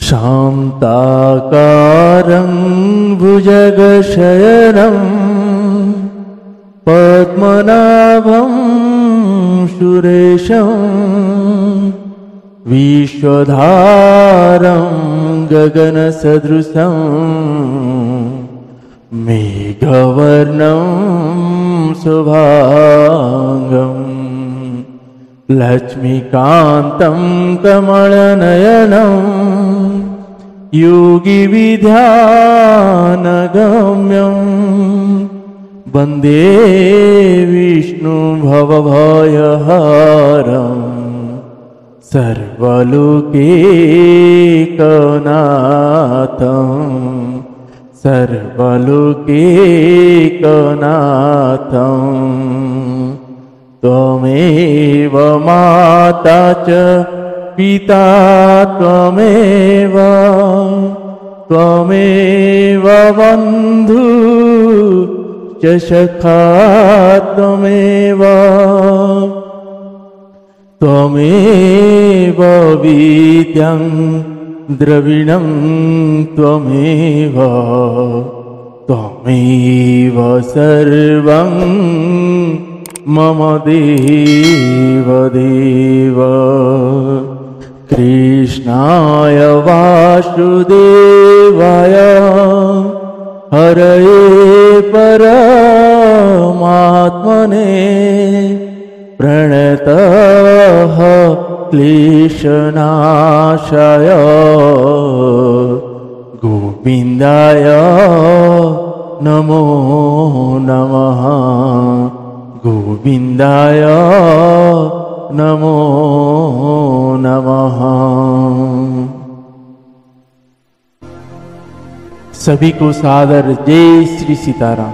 शान्ताकारं भुजगशयनं पद्मनाभं सुरेशं विश्वधारं गगनसदृशं मेघवर्णं शुभांगं लक्ष्मीकान्तं कमलनयनं योगिविध्यानगम्यं वन्दे विष्णु भवभयहरं सर्वलोकैकनाथं सर्वलोकैकनाथं त्वमेव माता च पिता त्वमेव बन्धु च सखा त्वमेव विद्यां द्रविणं त्वमेव सर्वं मम देव कृष्णाय वासुदेवाय हरये परमात्मने प्रणतः क्लेशनाशाय गोविन्दाय नमो नमः गोविन्दाय नमो नमः। सभी को सादर जय श्री सीताराम।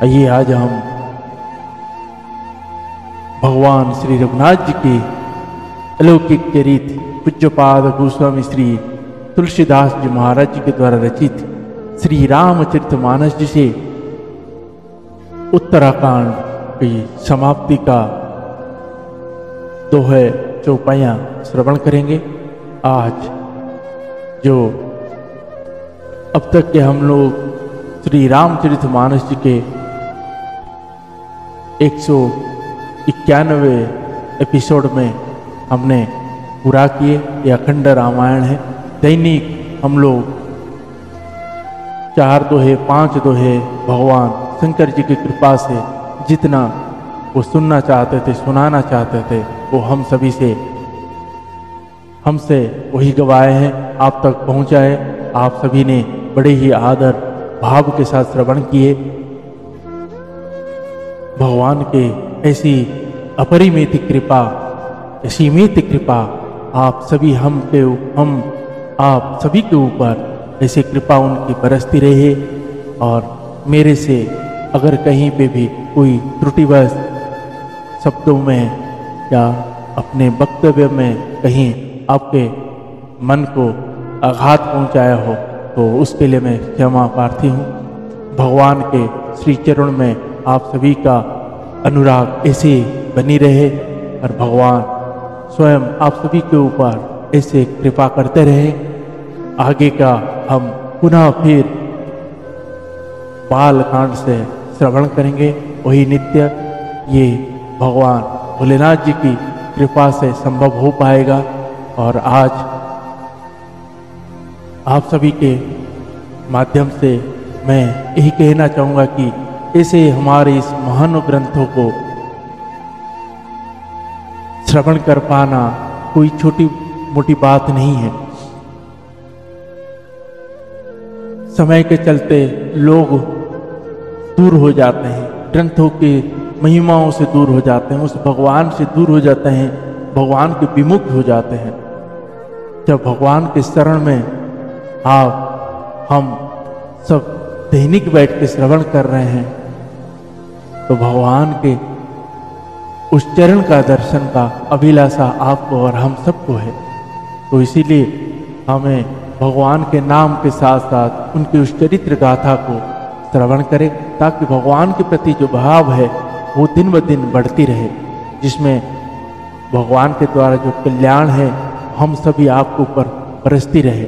आइए आज हम भगवान श्री रघुनाथ जी के अलौकिक चरित्र पूज्यपाद गोस्वामी श्री तुलसीदास जी महाराज जी के द्वारा रचित श्री रामचरितमानस जी से उत्तराखंड की समाप्ति का दोहे चौपाइयाँ श्रवण करेंगे। आज जो अब तक के हम लोग श्री रामचरितमानस जी के 191 एपिसोड में हमने पूरा किए। यह अखंड रामायण है। दैनिक हम लोग 4 दोहे 5 दोहे भगवान शंकर जी की कृपा से जितना वो सुनना चाहते थे, सुनाना चाहते थे, वो हमसे वही गवाए हैं, आप तक पहुंचाए। आप सभी ने बड़े ही आदर भाव के साथ श्रवण किए। भगवान के ऐसी अपरिमित कृपा, असीमित कृपा आप सभी आप सभी के ऊपर ऐसी कृपा उनकी बरसती रहे। और मेरे से अगर कहीं पे भी कोई त्रुटिवश शब्दों में या अपने वक्तव्य में कहीं आपके मन को आघात पहुंचाया हो तो उसके लिए मैं क्षमा प्रार्थी हूँ। भगवान के श्री चरण में आप सभी का अनुराग ऐसे बनी रहे और भगवान स्वयं आप सभी के ऊपर ऐसे कृपा करते रहे। आगे का हम पुनः फिर बालकांड से श्रवण करेंगे। वही नित्य ये भगवान भोलेनाथ जी की कृपा से संभव हो पाएगा। और आज आप सभी के माध्यम से मैं यही कहना चाहूँगा कि ऐसे हमारे इस महान ग्रंथों को श्रवण कर पाना कोई छोटी मोटी बात नहीं है। समय के चलते लोग दूर हो जाते हैं, ग्रंथों के महिमाओं से दूर हो जाते हैं, उस भगवान से दूर हो जाते हैं, भगवान के विमुख हो जाते हैं। जब भगवान के शरण में हम सब दैनिक बैठ के श्रवण कर रहे हैं तो भगवान के उस चरण का दर्शन का अभिलाषा आपको और हम सबको है। तो इसीलिए हमें भगवान के नाम के साथ साथ उनकी उस चरित्र गाथा को श्रवण करें, ताकि भगवान के प्रति जो भाव है वो दिन ब दिन बढ़ती रहे, जिसमें भगवान के द्वारा जो कल्याण है हम सभी आपके ऊपर बरसती रहे।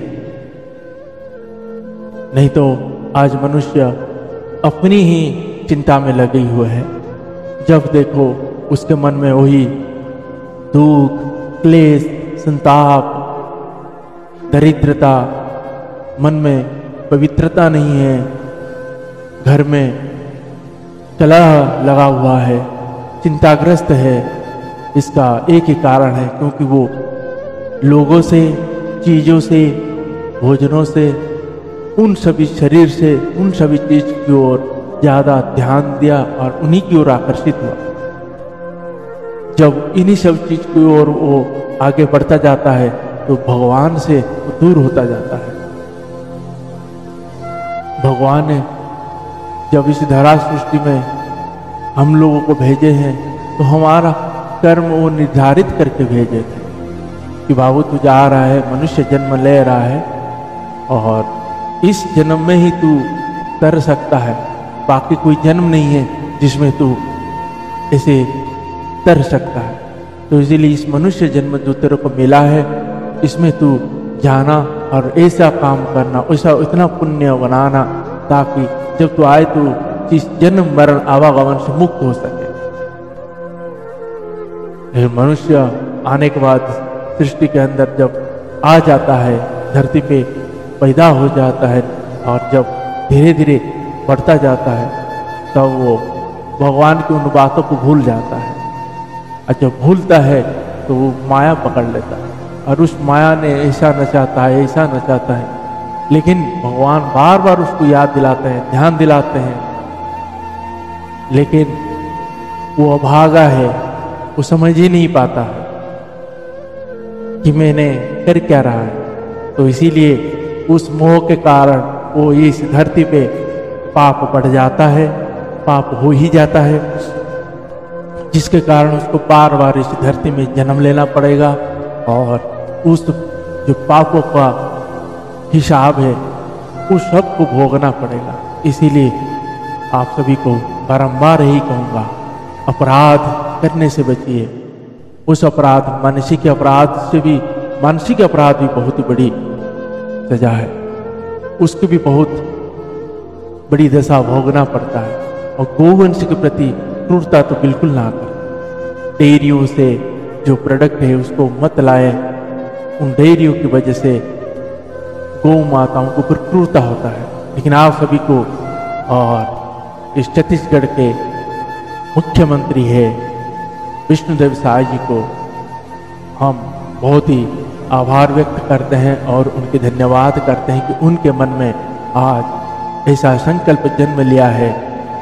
नहीं तो आज मनुष्य अपनी ही चिंता में लगे हुए है। जब देखो उसके मन में वही दुख, क्लेश, संताप, दरिद्रता, मन में पवित्रता नहीं है, घर में कलह लगा हुआ है, चिंताग्रस्त है। इसका एक ही कारण है, क्योंकि वो लोगों से, चीज़ों से, भोजनों से, उन सभी शरीर से, उन सभी चीज की ओर ज़्यादा ध्यान दिया और उन्हीं की ओर आकर्षित हुआ। जब इन्हीं सब चीज की ओर वो आगे बढ़ता जाता है तो भगवान से दूर होता जाता है। भगवान ने जब इस धरा सृष्टि में हम लोगों को भेजे हैं तो हमारा कर्म वो निर्धारित करके भेजे थे कि बाबू तू जा रहा है, मनुष्य जन्म ले रहा है और इस जन्म में ही तू कर सकता है, बाकी कोई जन्म नहीं है जिसमें तू ऐसे कर सकता है। तो इसीलिए इस मनुष्य जन्म जो तेरे को मिला है इसमें तू जाना और ऐसा काम करना, ऐसा इतना पुण्य बनाना ताकि जब तू आए तो इस जन्म मरण आवागमन से मुक्त हो सके। मनुष्य आने के बाद सृष्टि के अंदर जब आ जाता है, धरती पे पैदा हो जाता है और जब धीरे धीरे बढ़ता जाता है तब वो भगवान की उन बातों को भूल जाता है। और जब भूलता है तो वो माया पकड़ लेता है और उस माया ने ऐसा नचाता है, ऐसा नचाता है, लेकिन भगवान बार बार उसको याद दिलाते हैं, ध्यान दिलाते हैं, लेकिन वो अभागा है, वो समझ ही नहीं पाता है कि मैंने कर क्या रहा है। तो इसीलिए उस मोह के कारण वो इस धरती पे पाप बढ़ जाता है, पाप हो ही जाता है, जिसके कारण उसको बार बार इस धरती में जन्म लेना पड़ेगा और उस जो पापों का हिसाब है उस सब को भोगना पड़ेगा। इसीलिए आप सभी को बारंबार यही कहूँगा, अपराध करने से बचिए। उस अपराध, मानसिक अपराध से भी, मानसिक अपराध भी बहुत ही बड़ी सजा है, उसकी भी बहुत बड़ी दशा भोगना पड़ता है। और गौवंश के प्रति क्रूरता तो बिल्कुल ना करें। डेयरियों से जो प्रोडक्ट है उसको मत लाए, उन डेयरियों की वजह से गौ माताओं के ऊपर क्रूरता होता है। लेकिन आप सभी को और इस छत्तीसगढ़ के मुख्यमंत्री है विष्णुदेव साय जी को हम बहुत ही आभार व्यक्त करते हैं और उनके धन्यवाद करते हैं कि उनके मन में आज ऐसा संकल्प जन्म लिया है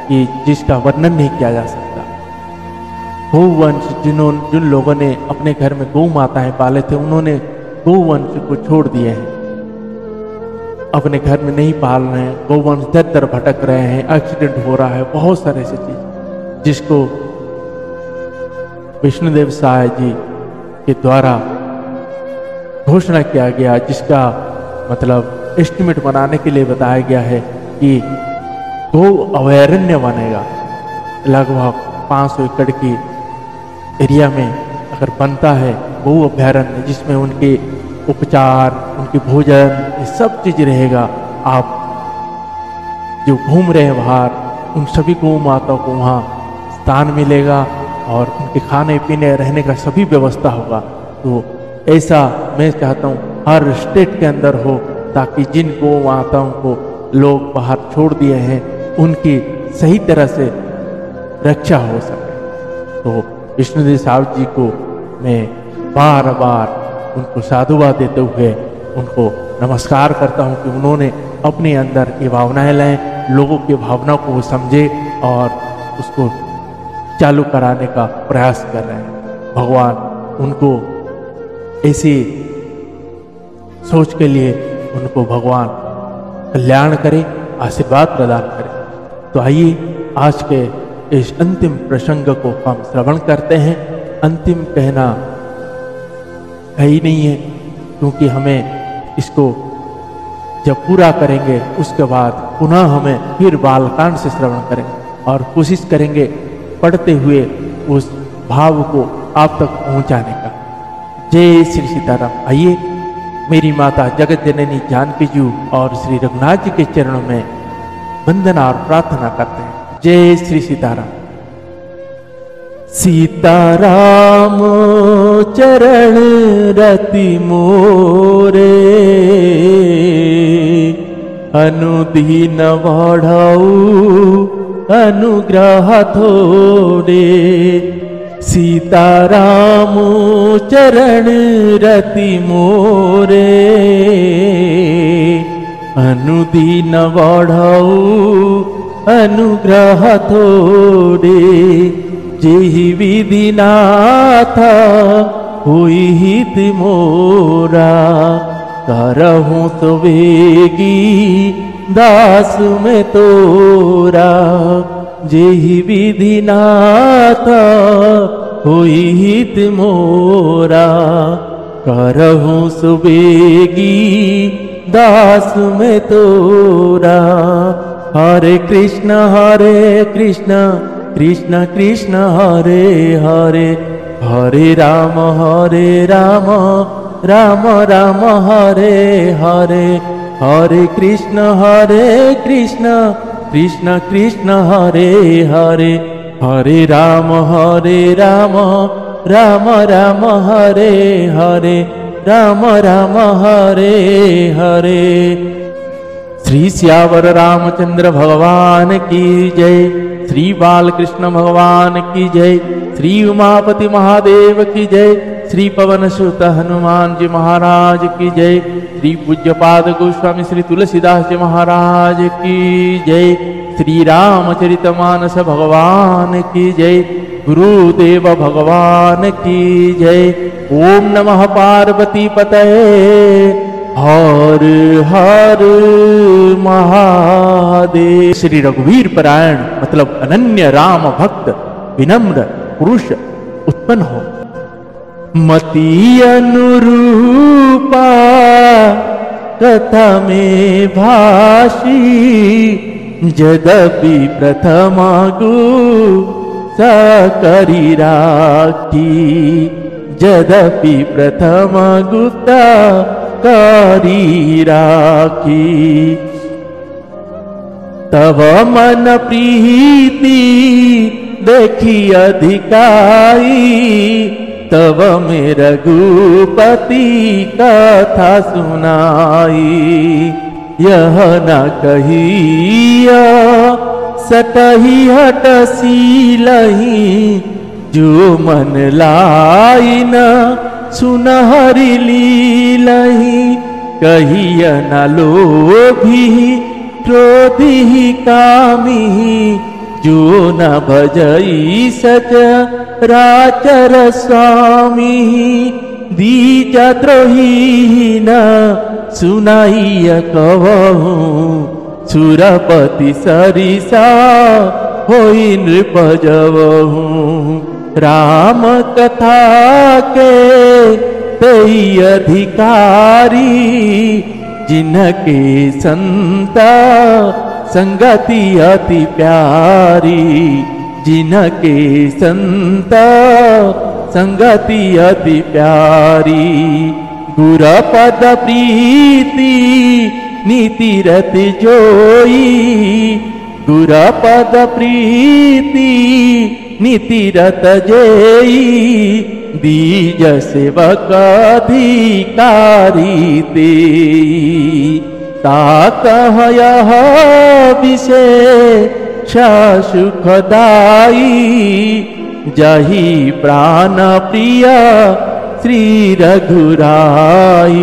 कि जिसका वर्णन नहीं किया जा सकता। गौवंश जिन लोगों ने अपने घर में गौ माताएं पाले थे, उन्होंने गौवंश को छोड़ दिए हैं, अपने घर में नहीं पाल रहे हैं, गौवंश दर दर भटक रहे हैं, एक्सीडेंट हो रहा है, बहुत सारे ऐसे चीज जिसको विष्णुदेव साय जी के द्वारा घोषणा किया गया, जिसका मतलब एस्टिमेट बनाने के लिए बताया गया है कि गौ अभयारण्य बनेगा। लगभग 500 एकड़ की एरिया में अगर बनता है गौ अभयारण्य, जिसमें उनके उपचार, उनके भोजन, ये सब चीज रहेगा। आप जो घूम रहे हैं बाहर, उन सभी गौ माताओं को वहाँ स्थान मिलेगा और उनके खाने पीने रहने का सभी व्यवस्था होगा। तो ऐसा मैं चाहता हूँ हर स्टेट के अंदर हो, ताकि जिन गौ माताओं को लोग बाहर छोड़ दिए हैं उनकी सही तरह से रक्षा हो सके। तो विष्णुदेव साय जी को मैं बार बार उनको साधुवाद देते हुए उनको नमस्कार करता हूँ कि उन्होंने अपने अंदर ये भावनाएं लाएं, लोगों की भावनाओं को वो समझे और उसको चालू कराने का प्रयास कर रहे हैं। भगवान उनको ऐसी सोच के लिए उनको भगवान कल्याण करे, आशीर्वाद प्रदान करे। तो आइए आज के इस अंतिम प्रसंग को हम श्रवण करते हैं। अंतिम कहना है ही नहीं है, क्योंकि हमें इसको जब पूरा करेंगे उसके बाद पुनः हमें फिर बालकांड से श्रवण करेंगे और कोशिश करेंगे पढ़ते हुए उस भाव को आप तक पहुंचाने का। जय श्री सीताराम। आइए मेरी माता जगत जननी जानकी जी और श्री रघुनाथ जी के चरणों में वंदना और प्रार्थना करते हैं। जय श्री सीताराम। सीताराम चरण रति मोरे, अनुदीन बढ़ाऊ अनुग्रह थोड़े। सीताराम चरण रति मोरे, अनुदीन बढ़ाऊ अनुग्रह थोड़े। जेहि विधि नाथ हुई हित मोरा, करहूँ तो वेगी दास में तोरा। जेहि विधि नाथ हुई हित मोरा, करहूँ सुबेगी दास में तोरा। हरे कृष्ण कृष्ण कृष्ण हरे हरे, हरे राम राम राम हरे हरे। हरे कृष्ण कृष्ण कृष्ण हरे हरे, हरे राम राम राम हरे हरे, राम राम हरे हरे। श्री श्यावर रामचंद्र भगवान की जय। श्री बालकृष्ण भगवान की जय। श्री उमापति महादेव की जय। श्री पवन सुत हनुमान जी महाराज की जय। श्री पूज्यपाद गोस्वामी श्री तुलसीदास जी महाराज की जय। श्री रामचरितमानस भगवान की जय। गुरुदेव भगवान की जय। ओम नमः पार्वती पतये हर हर महादेव। श्री रघुवीर परायण मतलब अनन्य राम भक्त विनम्र पुरुष उत्पन्न हो। मति अनुरूपा कथा में भाषी, यद्यपि प्रथमा गु सकरी राखी। यद्यपि प्रथमा गुप्ता करी राखी। तब मन प्रीति देखी अधिकाई, तब में रघुपति कथा सुनाई। यह न कहिया सटही हट सीलही, जो मन लाई न सुनहरी लीलही। कहिय न लोभी क्रोधी कामी, जो न भजई सच राचर स्वामी। दीज द्रोही न सुनाइय कवहु, सुरपति सरिसा होई नृप जवहु। राम कथा के तेई अधिकारी, जिनके संता संगति अति प्यारी। जिनके संता संगति अति प्यारी। गुर पद प्रीति नीति रति जोई, गुर पद प्रीति नीति रत जेई। दीज सेवक अधिकारी तेई, ताकह यह विशेष सुखदाई। जही प्राण प्रिय श्री रघुराई,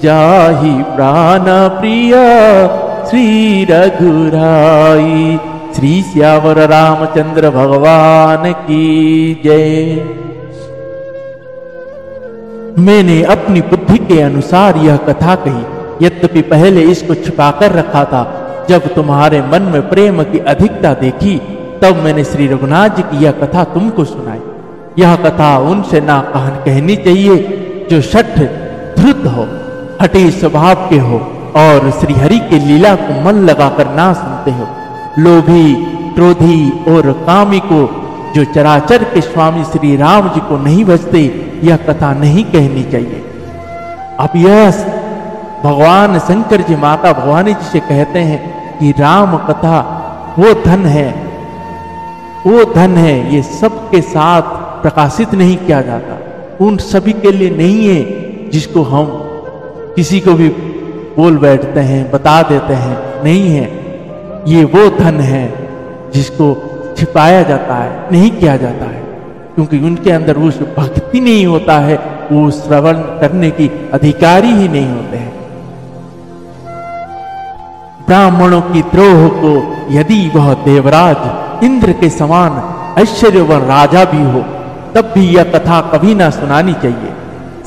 जाहि प्राण प्रिय श्री रघुराई। श्री श्यावर रामचंद्र भगवान की जय। मैंने अपनी बुद्धि के अनुसार यह कथा कही, यद्यपि पहले इसको छुपाकर रखा था। जब तुम्हारे मन में प्रेम की अधिकता देखी, तब मैंने श्री रघुनाथ जी की यह कथा तुमको सुनाई। यह कथा उनसे ना कहनी चाहिए जो शठ धृत हो, हठी स्वभाव के हो, और श्रीहरि के लीला को मन लगाकर ना सुनते हो। लोभी, क्रोधी और कामी को, जो चराचर के स्वामी श्री राम जी को नहीं बचते, यह कथा नहीं कहनी चाहिए। अब यह भगवान शंकर जी माता भवानी जी से कहते हैं कि राम कथा वो धन है, वो धन है, ये सबके साथ प्रकाशित नहीं किया जाता, उन सभी के लिए नहीं है जिसको हम किसी को भी बोल बैठते हैं, बता देते हैं, नहीं है। ये वो धन है जिसको छिपाया जाता है, नहीं किया जाता है, क्योंकि उनके अंदर वो भक्ति नहीं होता है, वो श्रवण करने की अधिकारी ही नहीं होते हैं। ब्राह्मणों की द्रोह को यदि वह देवराज इंद्र के समान ऐश्वर्यवान राजा भी हो, तब भी यह कथा कभी ना सुनानी चाहिए।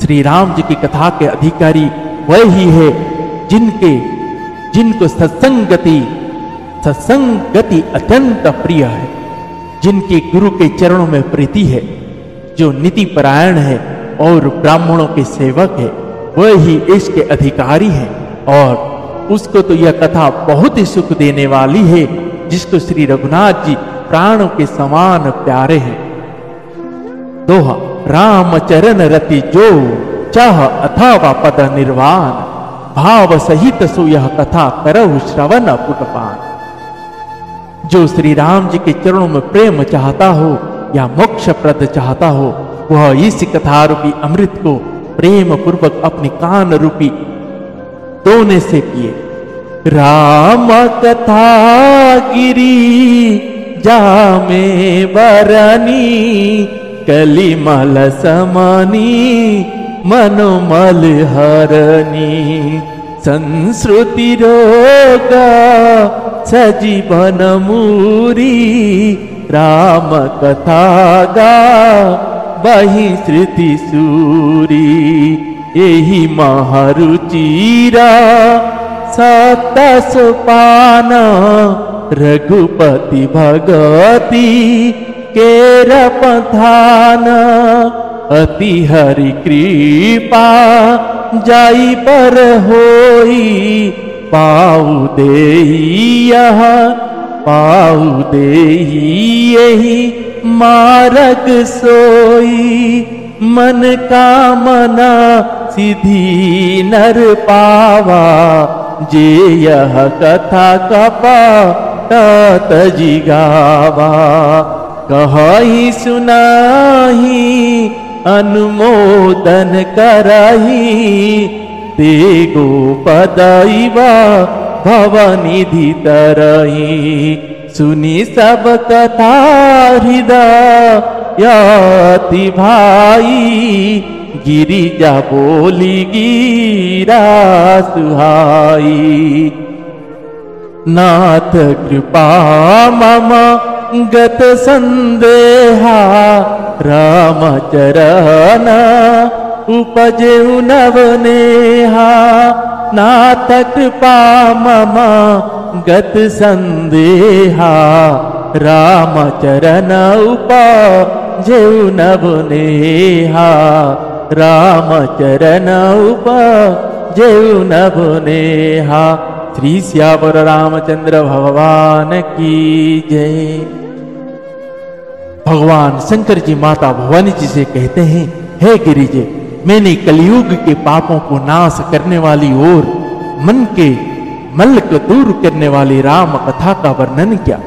श्री राम जी की कथा के अधिकारी वह ही है जिनको सत्संगति अत्यंत प्रिय है, जिनके गुरु के चरणों में प्रीति है, जो नीति परायण है और ब्राह्मणों के सेवक है, वह ही इसके अधिकारी है। और उसको तो यह कथा बहुत ही सुख देने वाली है, जिसको श्री रघुनाथ जी प्राणों के समान प्यारे हैं। दोहा, राम चरण रति जो चाह अथवा पद निर्वाण, भाव सहित सो यह कथा करहु श्रवण पुटपान। जो श्री राम जी के चरणों में प्रेम चाहता हो या मोक्ष प्रद चाहता हो, वह इस कथा रूपी अमृत को प्रेम पूर्वक अपने कान रूपी दोने से पिए। राम कथा गिरी जामे बरनी, कलिमल समानी मनोमल हरनी। संस्कृति रोगा सजीवन मूरी, राम कथा गा बही श्रुति सूरी। यही महारुचिरा सत सोपान, रघुपति भगति केर पधान। अति हरि कृपा जाई पर होई, पाऊ देहि यह पाऊ देहि यही मार्ग सोई। मन कामना सिद्धि नर पावा, जे यह कथा कपा तात जिगावा। कहि सुनाही अनुमोदन करही, ते गोपदैवा भवनिधि तरही। सुनी सब कथा हृदय यति भाई, गिरिजा बोली गिरा सुहाई। नाथ कृपा मम गत संदेहा, राम चरण उपजेउ नवनेहा। नाथ कृपा मम गत संदेहा, राम चरण उपजेउ नवनेहा। राम चरण उपजेउ नवनेहा। श्री श्यावर रामचंद्र भगवान की जय। भगवान शंकर जी माता भवानी जी से कहते हैं, हे गिरिजे, मैंने कलयुग के पापों को नाश करने वाली और मन के मल को दूर करने वाली राम कथा का वर्णन किया।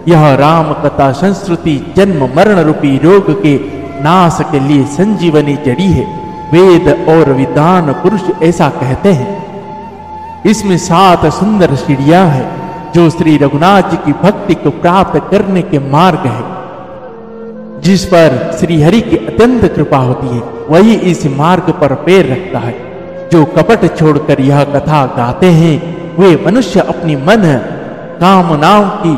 यह राम कथा संस्कृति जन्म मरण रूपी रोग के नाश के लिए संजीवनी जड़ी है। वेद और विद्वान पुरुष ऐसा कहते हैं। इसमें 7 सुंदर सीढ़ियां हैं, जो श्री रघुनाथ जी की भक्ति को प्राप्त करने के मार्ग है, जिस पर श्री हरि की अत्यंत कृपा होती है, वही इस मार्ग पर पैर रखता है। जो कपट छोड़कर यह कथा गाते हैं, वे मनुष्य अपनी मन कामनाओं की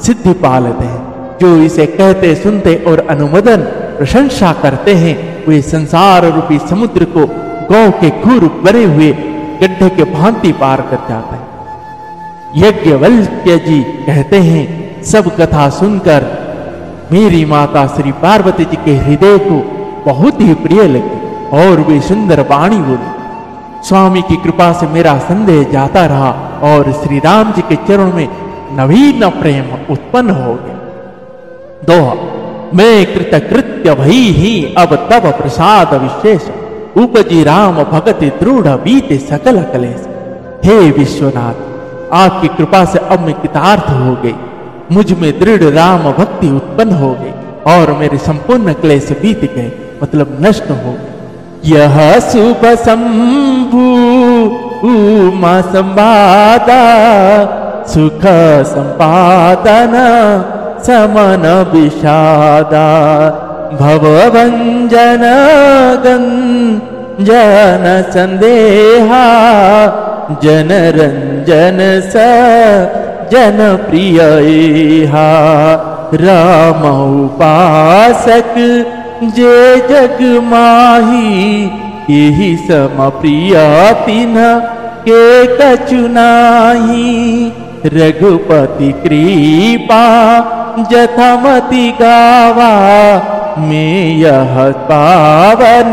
सिद्धि पा लेते हैं। जो इसे कहते सुनते और अनुमोदन प्रशंसा करते हैं, वे संसार रूपी समुद्र को गौ के खुर बने हुए गड्ढे के भांति पार कर जाते हैं। यज्ञवल्क्य जी कहते हैं, सब कथा सुनकर मेरी माता श्री पार्वती जी के हृदय को बहुत ही प्रिय लगी और वे सुंदर वाणी बोली। स्वामी की कृपा से मेरा संदेह जाता रहा और श्री राम जी के चरणों में नवीन प्रेम उत्पन्न हो गया। दोहा, मैं कृतकृत्य भई ही अब तब प्रसाद विशेष, उपजी राम भगति दृढ़ बीते सकल कलेश। हे विश्वनाथ, आपकी कृपा से अब मैं कृतार्थ हो गई, मुझ में दृढ़ राम भक्ति उत्पन्न हो गई और मेरे संपूर्ण क्लेश बीत गए, मतलब नष्ट हो गए। यह शुभ शंभु उमा संवादा, सुख संपादन समन विषादा, भवभंजन गंजन संदेहा, जनरंजन स जन प्रिय राम उपासक जे जग माही, यही सम प्रिय तिन्ह के कछु नाही। रघुपति कृपा जथमति गावा, मैं यह पावन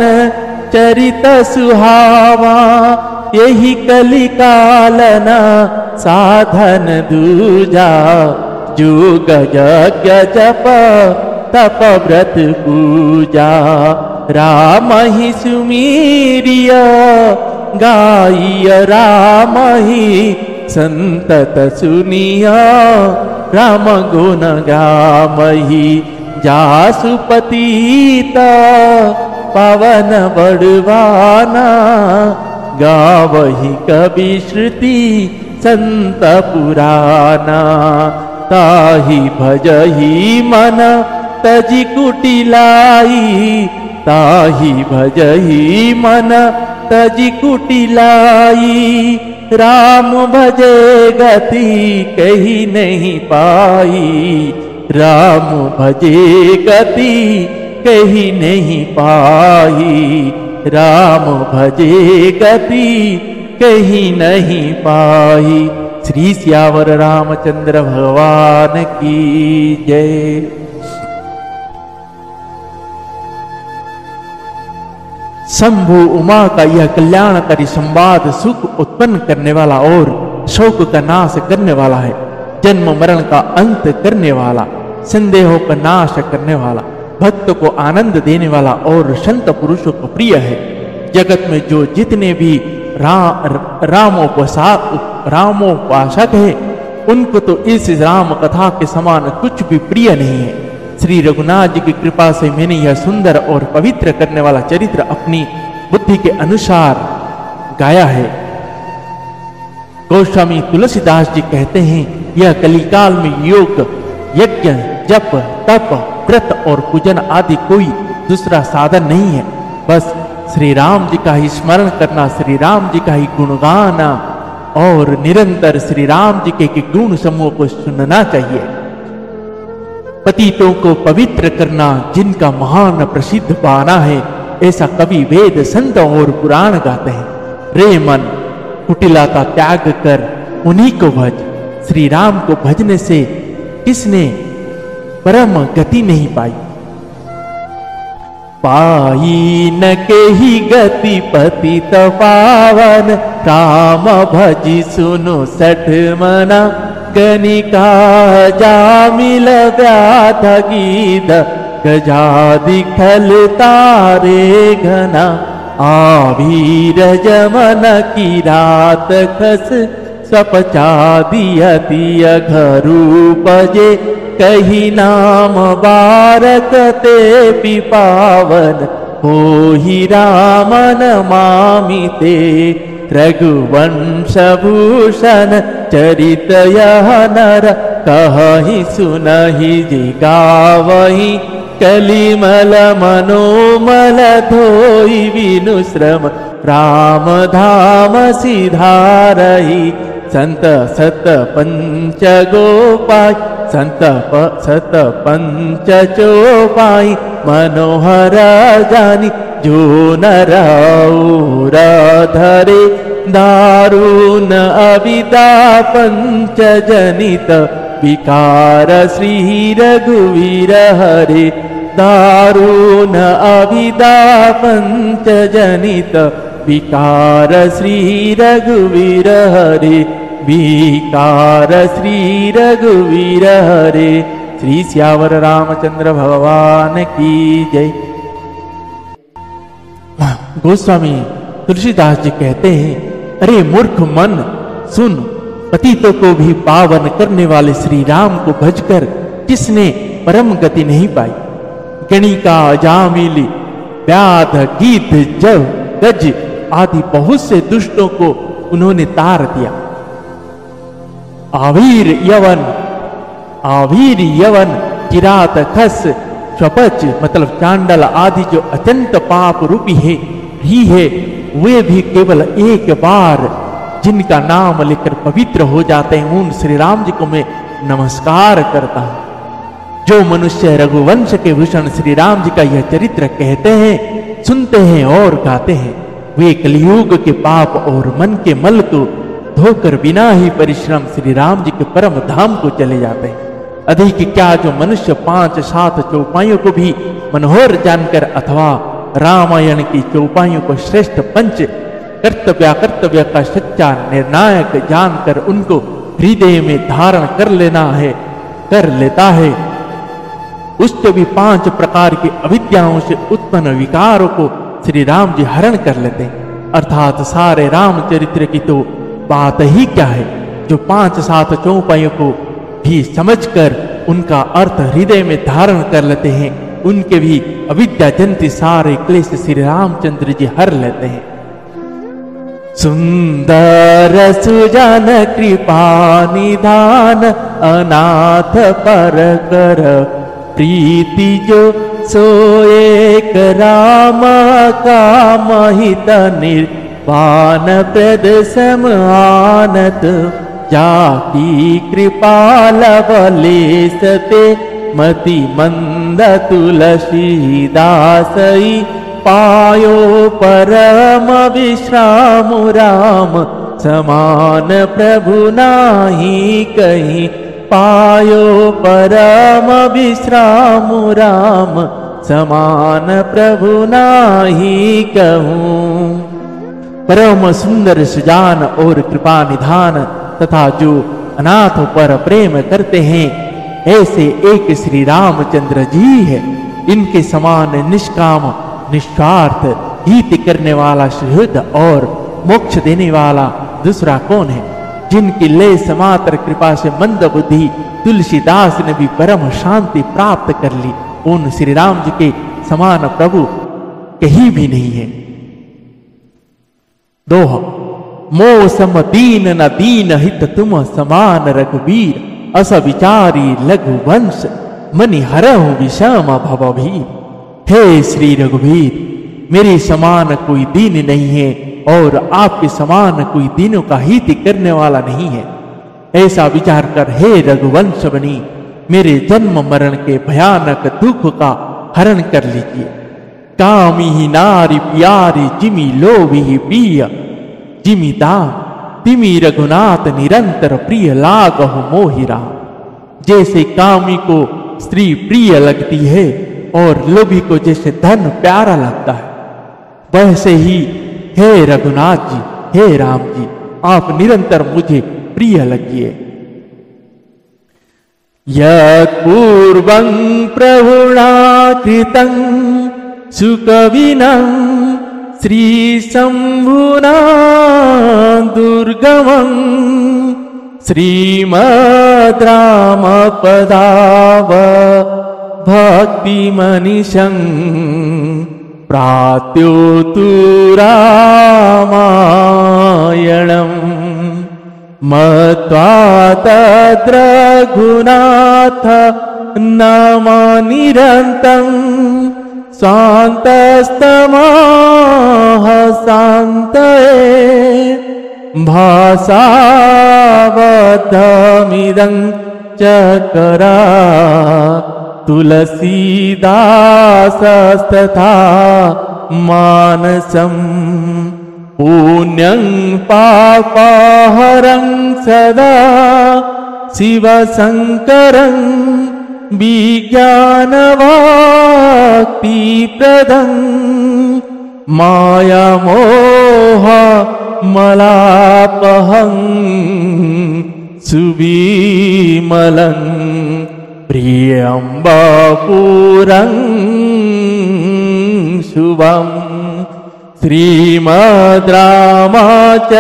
चरित सुहावा। यही कलिकालना साधन दूजा, जुग यज्ञ जप तप व्रत पूजा। राम ही सुमीरिय गाइय, राम ही संतत सुनिया, राम गुण गामहि। जासु पतित पवन बड़वाना, गावहि कवि श्रुति संत पुराना। ताहि भजहि मन तजि कुटिलाई, ताहि भजहि मन तजि कुटिलाई। राम भजे गति कही नहीं पाई, राम भजे गति कही नहीं पाई। राम भजे गति कहीं नहीं पाई। श्री सियावर रामचंद्र भगवान की जय। शंभु उमा का यह कल्याणकारी संवाद सुख उत्पन्न करने वाला और शोक का नाश करने वाला है, जन्म मरण का अंत करने वाला, संदेहों का नाश करने वाला, भक्त को आनंद देने वाला और संत पुरुषों को प्रिय है। जगत में जो जितने भी रामोपासक है, उनको तो इस राम कथा के समान कुछ भी प्रिय नहीं है। श्री रघुनाथ जी की कृपा से मैंने यह सुंदर और पवित्र करने वाला चरित्र अपनी बुद्धि के अनुसार गाया है। गोस्वामी तुलसीदास जी कहते हैं, यह कलिकाल में योग, यज्ञ, जप, तप, व्रत और पूजन आदि कोई दूसरा साधन नहीं है। बस श्री राम जी का ही स्मरण करना, श्री राम जी का ही गुण गाना और निरंतर श्री राम जी के गुण समूह को सुनना चाहिए। पतितों को पवित्र करना जिनका महान प्रसिद्ध बाना है, ऐसा कवि वेद संत और पुराण गाते हैं। रे मन, कुटिला का त्याग कर उन्हीं को भज। श्री राम को भजने से किसने परम गति नहीं पाई। पाई न के ही गति पतित पावन, राम भजी सुनो सठ मना। गनिका जामिल व्याध गीत, गजादि खल तारे घना। आवीर जमन की रात खस, सपचा दियति घरू पजे। कही नाम बारक ते पिपावन, हो ही राम नमामि ते। रघुवंश भूषण चरित यह नर, कहि सुनहि जी गावहि। कलिमल मनोमल धोई बिनु श्रम, राम धाम सिधारहि। संत सत पंच गोपाई, संत सत पंच चौपाई। मनोहर जानी जो नर और धरे, दारुण अविदा पंच जनित। विकार श्री रघुवीर हरे, दारुण अविदा पंच जनित। विकार श्री रघुवीर हरे, विकार श्री रघुवीर हरे। श्री सियावर रामचंद्र भगवान की जय। गोस्वामी तुलसीदास जी कहते हैं, अरे मूर्ख मन सुन, पतितों को भी पावन करने वाले श्री राम को भजकर किसने परम गति नहीं पाई। गणिका, जामिली, व्याध, गीत, जव, गज आदि बहुत से दुष्टों को उन्होंने तार दिया। आवीर यवन, किरात, खस, स्वपच मतलब चांडल आदि जो अत्यंत पाप रूपी है वे भी केवल एक बार जिनका नाम लेकर पवित्र हो जाते हैं, उन श्री राम जी को मैं नमस्कार करता हूं। जो मनुष्य रघुवंश के भूषण श्री राम जी का यह चरित्र कहते हैं, सुनते हैं और गाते हैं, वे कलियुग के पाप और मन के मल को धोकर बिना ही परिश्रम श्री राम जी के परम धाम को चले जाते हैं। अधिक क्या जो मनुष्य 5-7 चौपाइयों को भी मनोहर जानकर अथवा रामायण की चौपाइयों को श्रेष्ठ पंच कर्तव्य का सच्चा निर्णायक जानकर उनको हृदय में धारण कर लेता है, उससे भी 5 प्रकार की अविद्याओं से उत्पन्न विकारों को श्री राम जी हरण कर लेते हैं। अर्थात सारे रामचरित्र की तो बात ही क्या है, जो 5-7 चौपाइयों को भी समझकर उनका अर्थ हृदय में धारण कर लेते हैं, उनके भी अविद्याजनित सारे क्लेश श्री रामचंद्र जी हर लेते हैं। सुंदर सुजन कृपा निधान, अनाथ पर कर प्रीति जो सोएक राम का महित निर्वाण प्रद समानत, जाकी कृपा लवलेश ते मति मंद तुलसी दासई, पायो परम विश्राम राम समान प्रभु नाही कहीं, पायो परम विश्राम राम समान प्रभु नाही कहूँ। परम सुंदर सुजान और कृपा निधान तथा जो अनाथों पर प्रेम करते हैं, ऐसे एक श्री रामचंद्र जी है। इनके समान निष्काम निस्वार्थ हित करने वाला शुद्ध और मोक्ष देने वाला दूसरा कौन है। जिनकी लेस मात्र कृपा से मंद बुद्धि तुलसीदास ने भी परम शांति प्राप्त कर ली, उन श्री राम जी के समान प्रभु कहीं भी नहीं है। दोह मोह सम दीन न दीन हित तुम समान रघुवीर, अस विचारी लघुवंश मनि हरहु विषम भवभीर। हे श्री रघुवीर, मेरे समान कोई दीन नहीं है और आपके समान कोई दीनों का हित करने वाला नहीं है। ऐसा विचार कर हे रघुवंश बनी मेरे जन्म मरण के भयानक दुख का हरण कर लीजिए। कामी ही नारी प्यारी जिमी लोभी प्रिय, जिमी दाम तिमी रघुनाथ निरंतर प्रिय लागहु मोहिरा। जैसे कामी को स्त्री प्रिय लगती है और लोभी को जैसे धन प्यारा लगता है, वैसे ही हे रघुनाथ जी, हे राम जी, आप निरंतर मुझे प्रिय लगिए। यत्पूर्वं प्रभुणा कृतं सुकविनं श्री शंभुना दुर्गमं, श्रीमद् राम पदाव भक्ति मनीषं प्राप्योतु रामायणम्। मत्वा तत्र रघुनाथ नामा निरन्तं, शान्तस्तमाः शान्तये भाषाबद्धमिदं चकरा। तुलसीदासस्तथा मानसं पुण्यं पापहरं सदा शिवशङ्करं विज्ञानवाक्तिप्रदं। माया मोह मलापहं सुविमलं प्रियं बापुरं शुभं श्रीमद् रामचरितमानसमिदं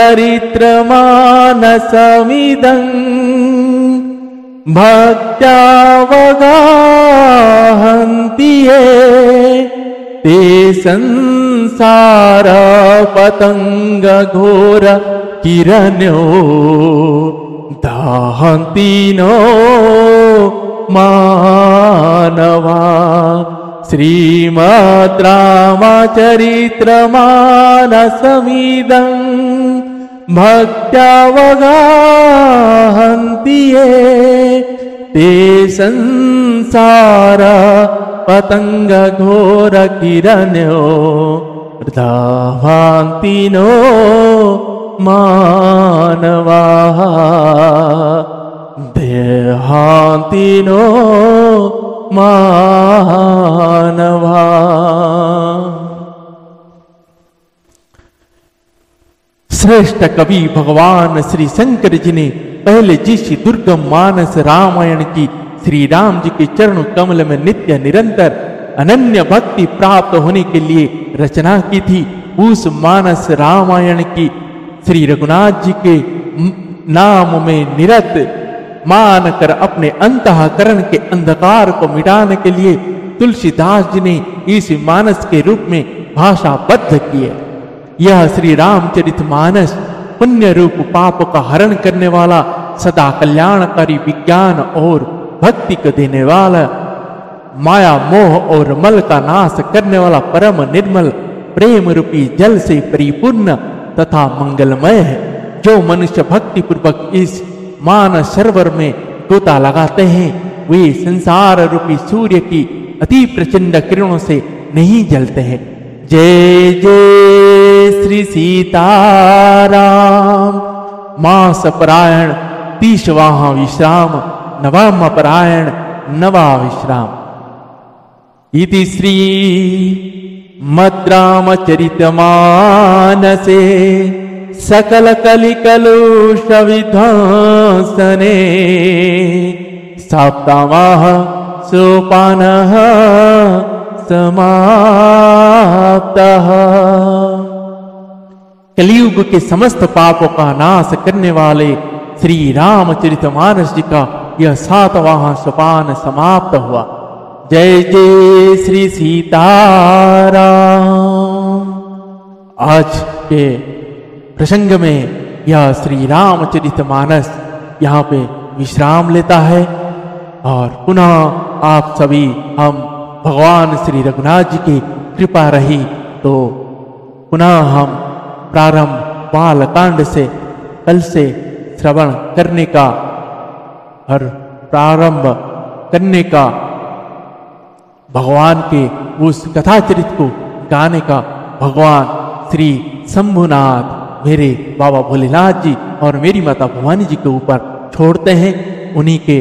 भक्त्यावगाहन्ति ये ते संसार पतंग घोर किरणो दाहन्ति नो मानवा श्रीमद् रामचरितमानसमिदं भक्त्यावगाहन्ति ये ते संसार पतंग घोर किरणो दाहन्ति नो मानवाः देहान्ति नो मानवा। श्रेष्ठ कवि भगवान श्री शंकर जी ने पहले जिस दुर्गम मानस रामायण की श्री राम जी के चरण कमल में नित्य निरंतर अनन्य भक्ति प्राप्त होने के लिए रचना की थी, उस मानस रामायण की श्री रघुनाथ जी के नाम में निरत मानकर अपने अंतःकरण के अंधकार को मिटाने के लिए तुलसीदास जी ने इस मानस के रूप में भाषाबद्ध किए। यह श्री रामचरितमानस पुण्य रूप पाप का हरण करने वाला, सदा कल्याणकारी विज्ञान और भक्ति को देने वाला, माया मोह और मल का नाश करने वाला परम निर्मल प्रेम रूपी जल से परिपूर्ण तथा मंगलमय है। जो मनुष्य भक्ति पूर्वक इस मानस सरोवर में गोता लगाते हैं वे संसार रूपी सूर्य की अति प्रचंड किरणों से नहीं जलते हैं। जय जय श्री सीताराम। मास परायण 30वां विश्राम, नवम परायण नवा विश्राम। इति श्री मद्रामचरितमानसे सकल कलिकलुष विध्वंसने सप्तमः सोपानः समाप्तः। कलियुग के समस्त पापों का नाश करने वाले श्री रामचरितमानस जी का यह 7वां सोपान समाप्त हुआ। जय जय श्री सीताराम। आज के प्रसंग में यह श्री रामचरितमानस यहाँ पे विश्राम लेता है और पुनः आप सभी हम भगवान श्री रघुनाथ जी की कृपा रही तो पुनः हम प्रारंभ बालकांड से कल से श्रवण करने का और प्रारंभ करने का, भगवान के उस कथाचरित को गाने का भगवान श्री शंभुनाथ मेरे बाबा भोलेनाथ जी और मेरी माता भवानी जी के ऊपर छोड़ते हैं। उन्हीं के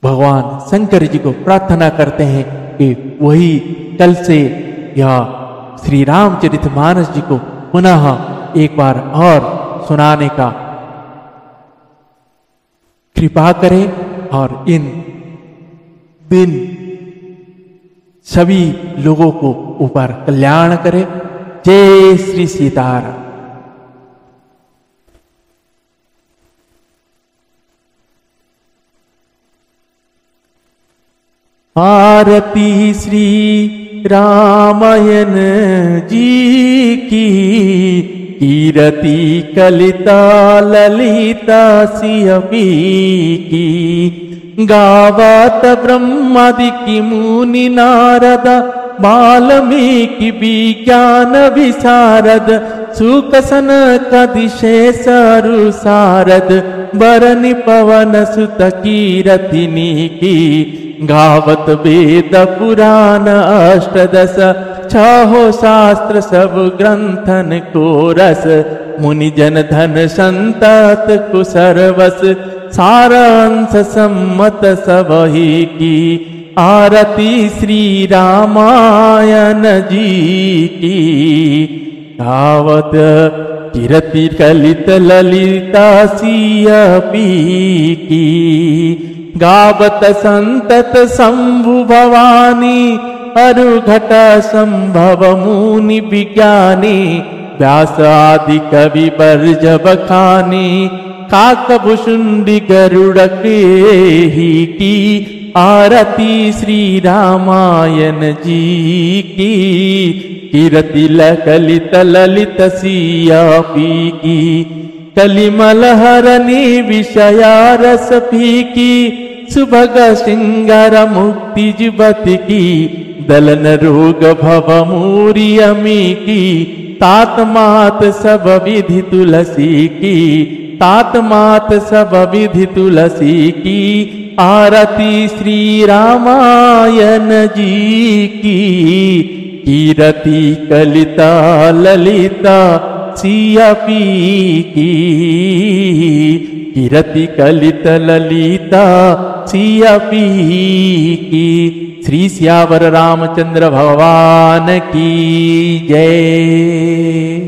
भगवान शंकर जी को प्रार्थना करते हैं कि वही कल से यह श्री रामचरितमानस जी को पुनः एक बार और सुनाने का कृपा करें और इन दिन सभी लोगों को ऊपर कल्याण करे। जय श्री सीताराम। आरती श्री रामायण जी की, कीरति कलिता ललिता सियपी की, गावत ब्रह्मादि मुनि नारद, वाल्मीकि विज्ञान विशारद, सुक सनक दिशेष सारद, बरनि पवन सुत कीरतिनी की, गावत वेद पुराण अष्टदश, छहो शास्त्र सब ग्रंथन को रस, मुनि जन धन संतत कुसर्वस, सारांश सम्मत सबही की, आरती श्री रामायण जी की। गावत कीरति कलित ललिता सियपी की। गावत संतत शंभु भवानी अरुघट संभव मुनि विज्ञानी। व्यास आदि कवि बर्ज बखानी। काकभुषुंडी गरुड़ के ही की। आरती श्री रामायण जी की। कीरति कलित ललित सियपी की। कलिमल हरणी विषया रस फीकी। सुभग सिंगार मुक्ति जुबति की। दलन रोग भव मूरी अमी की। तात मात सब विधि तुलसी की। तात मात सब विधि तुलसी की। आरती श्री रामायण जी की। कीरति कलिता ललिता सियपी की। कीरति कलित ललिता सियपी की। श्री सियावर रामचंद्र भगवान की जय।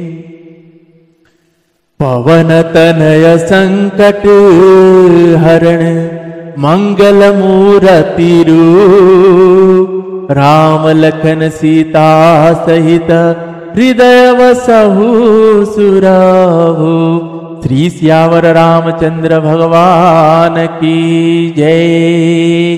पवन तनय संकट हरण मंगल मूर्ति रूप। राम लखन सीता सहित हृदय वसहु सुरभु। श्री सियावर रामचंद्र भगवान की जय।